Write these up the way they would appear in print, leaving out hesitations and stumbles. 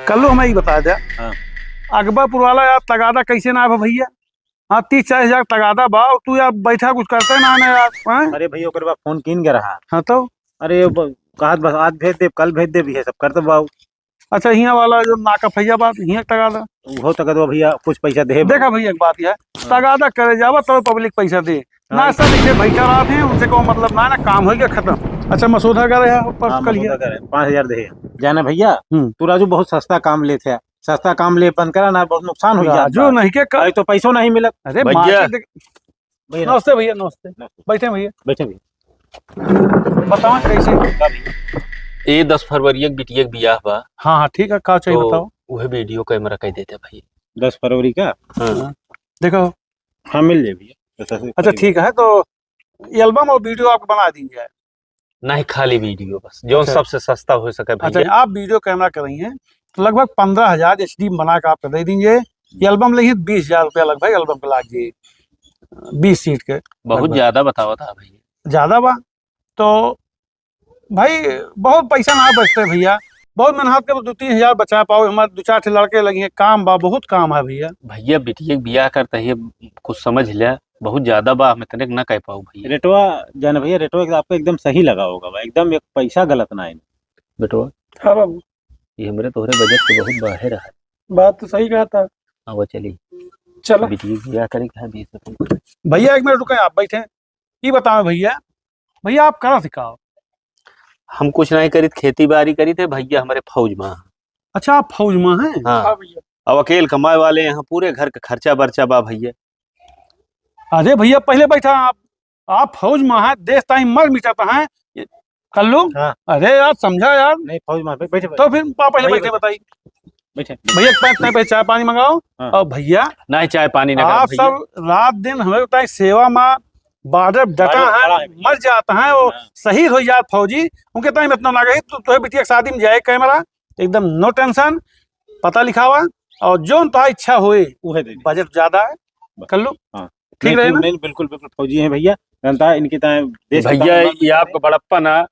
कल हमें ही बता दे। हाँ। अकबरपुर वाला यार तगादा कैसे ना है भैया? हाँ 30-40 हजार तगादा बा और तू यार बैठा कुछ करते ना यार। हाँ? अरे भैया ओकर बाद फोन किन के रहा। हाँ तो अरे कहा बस आज भेज दे कल भेज दे भी है सब कर तो बाबू। अच्छा हिया वाला जो नाका फैया बात हिया तगादा हो तक दो भैया कुछ पैसा दे। देखा भैया एक बात यह है, तगादा करे जावा तो पब्लिक पैसा दे ना। हाँ। ऐसा नीचे बैठा रहा थे उनसे को मतलब ना काम हो गया खत्म। अच्छा मसूदा करे हाँ, पर कल 5,000 दे जाना भैया। तू राजू बहुत सस्ता काम लेते है। सस्ता काम ले बंद करा ना बहुत नुकसान हो जाता। राजू नहीं के अरे तो पैसों नहीं मिलत। अरे भैया। भैया नमस्ते भैया नमस्ते। बैठे भैया बैठे भैया। बताओ कैसे। ए 10 फरवरी एक बिटिया के बियाह बा। हाँ हाँ ठीक है, का चाहिए बताओ। तो वह वीडियो कैमरा कह देते भाई। 10 फरवरी का। हाँ। देखो हाँ मिल जाए भैया। अच्छा ठीक है, तो एल्बम और वीडियो आपको बना दीजिए। नहीं खाली वीडियो बस जो अच्छा। सबसे सस्ता हो सके अच्छा भैया। आप वीडियो कैमरा कर रही हैं तो लगभग 15,000 HD बना के आपको दे देंगे। एल्बम लेंगे 20,000 रुपया लगभग एल्बम के लागिए 20 सीट के। बहुत लगभग। ज्यादा बतावा था भैया। ज्यादा बा तो भाई बहुत पैसा ना बचते भैया। बहुत मेहनत के 2-3 हजार बचा पाओ। हमारे 2-4 लड़के लगे हैं, काम बा बहुत काम है भैया। भैया बिटिया के बियाह करते ही कुछ समझ लिया बहुत ज्यादा बा मैं तनिक ना कह पाऊँ भैया। रेटवा जाना भैया रेटवा आपको एकदम सही लगा होगा भाई, एकदम एक पैसा गलत ना है। बेटवा हाँ बाबू ये हमारे तोहरे बजट से बहुत बाहर है। बात तो सही कहा था। हाँ वो चली चलो बिटिया के बियाह करेंगे 20 भैया एक मिनट रुके, आप बैठे ये बताओ भैया। भैया आप कहाँ सिखाओ? हम कुछ नहीं करी खेती बाड़ी करी थे भैया हमारे फौज में। अच्छा आप फौज में हैं? हाँ भैया। अब अकेले कमाए वाले यहाँ पूरे घर का खर्चा बर्चा बा भैया। अरे भैया पहले बैठा आप फौज में हैं, देश ताई मर मिटाता है कल्लू। हाँ। अरे यार समझा यार। नहीं फौज में बैठे तो फिर आप पहले बैठे बताइए बैठे भैया पहले चाय पानी मंगाओ। हाँ। और भैया नहीं चाय पानी ना आप सब रात दिन हमें बताए सेवा में बॉर्डर डटा खड़ा है, है। मर जाता है वो हाँ। शहीद हो जात फौजी उनके टाइम इतना ना गई। तो बिटिया शादी में जाए कैमरा एकदम नो टेंशन पता लिखा हुआ और जो तो इच्छा हुए वो दे बजट ज्यादा है कल्लू। हाँ। ठीक रहे ना? नहीं बिल्कुल बिल्कुल फौजी हैं भैया। जनता है इनकी देश के भैया तान- ये आपका बड़प्पन है।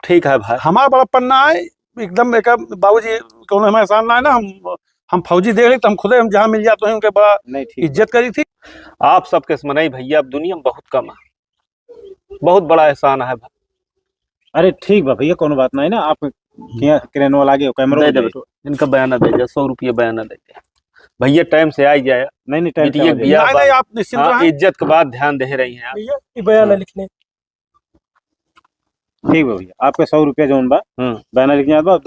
ठीक है भाई। हमारा बड़ा पन्ना है एकदम एक बाबूजी कौन हमारे साथ ना है ना। हम फौजी देख ले तो हम खुद हम जहाँ मिल जाते हैं उनके बड़ा नहीं ठीक इज्जत करी थी। आप सबके स्मरण भैया अब दुनिया में बहुत कम है बहुत बड़ा एहसान है भाई। अरे ठीक बा भैया कोनो बात नहीं ना। आप यहाँ क्रेन वाला आगे कैमरा दे दे बेटो इनका बयाना दे जा 100 रुपये बयाना दे दे भैया टाइम से आ जाए। नहीं नहीं टाइम बिटिया से बिया नहीं नहीं आप निश्चिंत हाँ, रहें इज्जत के बाद ध्यान दे रही हैं आप। भैया ये बयान लिखने। ठीक बा भैया आपका 100 रुपया जौन बा हम्म। बैनर लिख जात बा 10